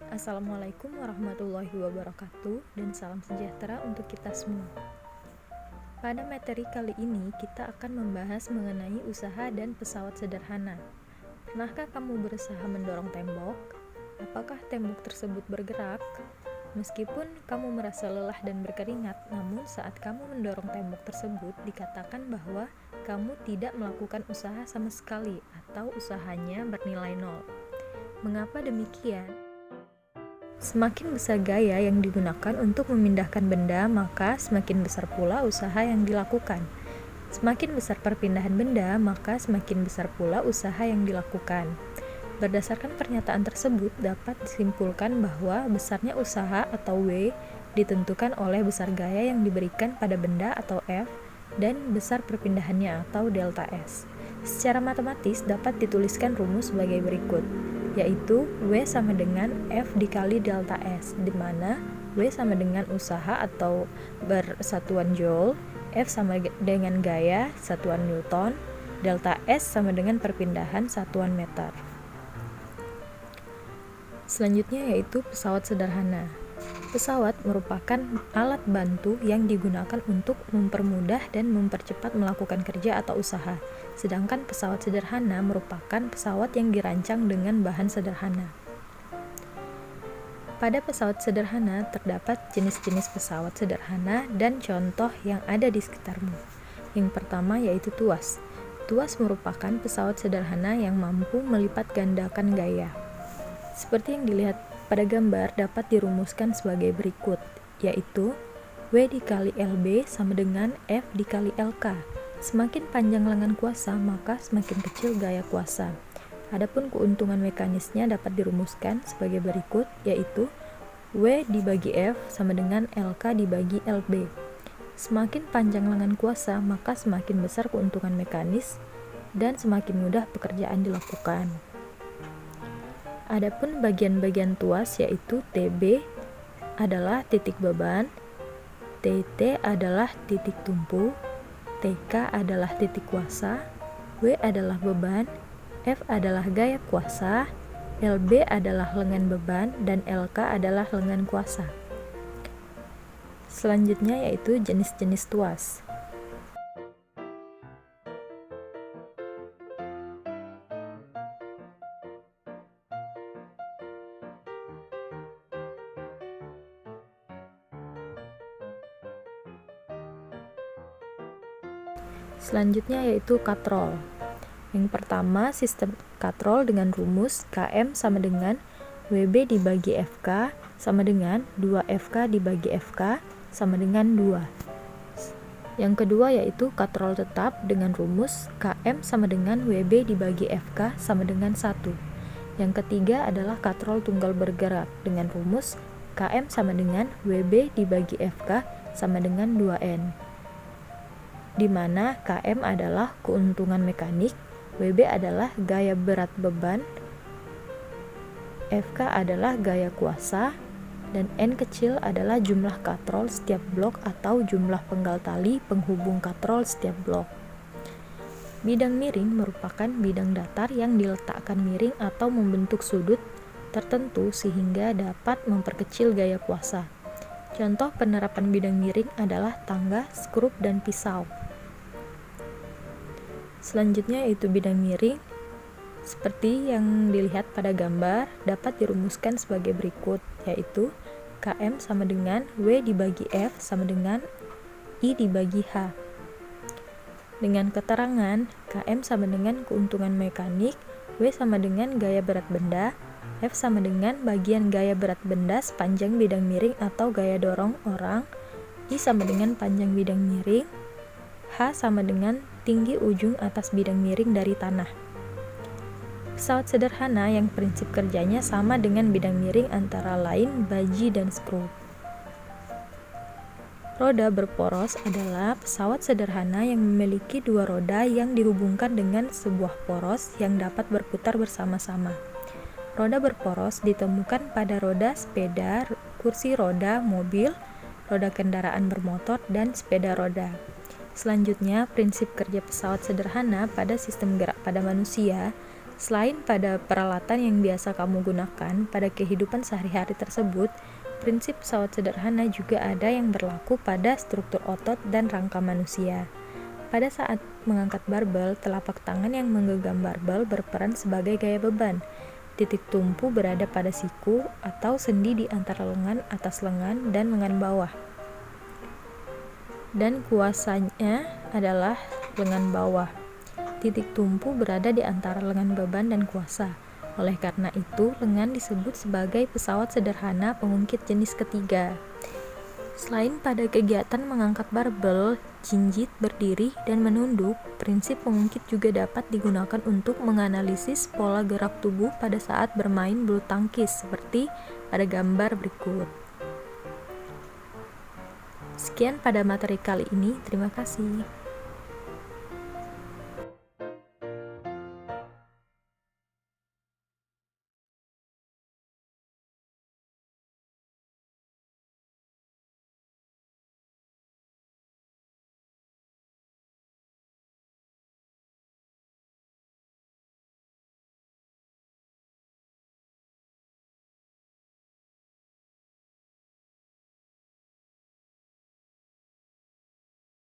Assalamualaikum warahmatullahi wabarakatuh dan salam sejahtera untuk kita semua. Pada materi kali ini kita akan membahas mengenai usaha dan pesawat sederhana. Pernahkah kamu berusaha mendorong tembok? Apakah tembok tersebut bergerak? Meskipun kamu merasa lelah dan berkeringat, namun saat kamu mendorong tembok tersebut dikatakan bahwa kamu tidak melakukan usaha sama sekali atau usahanya bernilai nol. Mengapa demikian? Semakin besar gaya yang digunakan untuk memindahkan benda, maka semakin besar pula usaha yang dilakukan. Semakin besar perpindahan benda, maka semakin besar pula usaha yang dilakukan. Berdasarkan pernyataan tersebut, dapat disimpulkan bahwa besarnya usaha atau W ditentukan oleh besar gaya yang diberikan pada benda atau F dan besar perpindahannya atau delta S. Secara matematis dapat dituliskan rumus sebagai berikut, yaitu W sama dengan F dikali delta S, di mana W sama dengan usaha atau bersatuan Joule, F sama dengan gaya, satuan Newton, delta S sama dengan perpindahan, satuan meter. Selanjutnya yaitu pesawat sederhana. Pesawat merupakan alat bantu yang digunakan untuk mempermudah dan mempercepat melakukan kerja atau usaha. Sedangkan pesawat sederhana merupakan pesawat yang dirancang dengan bahan sederhana. Pada pesawat sederhana terdapat jenis-jenis pesawat sederhana dan contoh yang ada di sekitarmu. Yang pertama yaitu tuas. Tuas merupakan pesawat sederhana yang mampu melipat gandakan gaya. Seperti yang dilihat pada gambar dapat dirumuskan sebagai berikut, yaitu W dikali LB sama dengan F dikali LK. Semakin panjang lengan kuasa, maka semakin kecil gaya kuasa. Adapun keuntungan mekanisnya dapat dirumuskan sebagai berikut, yaitu W dibagi F sama dengan LK dibagi LB. Semakin panjang lengan kuasa, maka semakin besar keuntungan mekanis dan semakin mudah pekerjaan dilakukan. Adapun bagian-bagian tuas yaitu TB adalah titik beban, TT adalah titik tumpu, TK adalah titik kuasa, W adalah beban, F adalah gaya kuasa, LB adalah lengan beban, dan LK adalah lengan kuasa. Selanjutnya yaitu jenis-jenis tuas. Selanjutnya yaitu katrol. Yang pertama, sistem katrol dengan rumus Km sama dengan WB dibagi FK sama dengan 2FK dibagi FK sama dengan 2. Yang kedua yaitu katrol tetap dengan rumus Km sama dengan WB dibagi FK sama dengan 1. Yang ketiga adalah katrol tunggal bergerak dengan rumus Km sama dengan WB dibagi FK sama dengan 2N. Di mana Km adalah keuntungan mekanik, WB adalah gaya berat beban, FK adalah gaya kuasa, dan N kecil adalah jumlah katrol setiap blok atau jumlah penggal tali penghubung katrol setiap blok. Bidang miring merupakan bidang datar yang diletakkan miring atau membentuk sudut tertentu sehingga dapat memperkecil gaya kuasa. Contoh penerapan bidang miring adalah tangga, skrup, dan pisau. Selanjutnya yaitu bidang miring. Seperti yang dilihat pada gambar dapat dirumuskan sebagai berikut, yaitu Km sama dengan W dibagi F sama dengan I dibagi H. Dengan keterangan Km sama dengan keuntungan mekanik, W sama dengan gaya berat benda, F sama dengan bagian gaya berat benda sepanjang bidang miring atau gaya dorong orang, I sama dengan panjang bidang miring, H sama dengan tinggi ujung atas bidang miring dari tanah. Pesawat sederhana yang prinsip kerjanya sama dengan bidang miring antara lain baji dan skru. Roda berporos adalah pesawat sederhana yang memiliki dua roda yang dihubungkan dengan sebuah poros yang dapat berputar bersama-sama. Roda berporos ditemukan pada roda sepeda, kursi roda mobil, roda kendaraan bermotor, dan sepeda roda. Selanjutnya, prinsip kerja pesawat sederhana pada sistem gerak pada manusia. Selain pada peralatan yang biasa kamu gunakan pada kehidupan sehari-hari tersebut, prinsip pesawat sederhana juga ada yang berlaku pada struktur otot dan rangka manusia. Pada saat mengangkat barbel, telapak tangan yang menggenggam barbel berperan sebagai gaya beban. Titik tumpu berada pada siku atau sendi di antara lengan atas lengan dan lengan bawah. Dan kuasanya adalah lengan bawah. Titik tumpu berada di antara lengan beban dan kuasa. Oleh karena itu, lengan disebut sebagai pesawat sederhana pengungkit jenis ketiga. Selain pada kegiatan mengangkat barbel, jinjit, berdiri, dan menunduk, prinsip pengungkit juga dapat digunakan untuk menganalisis pola gerak tubuh pada saat bermain bulu tangkis, seperti pada gambar berikut. Sekian pada materi kali ini, terima kasih.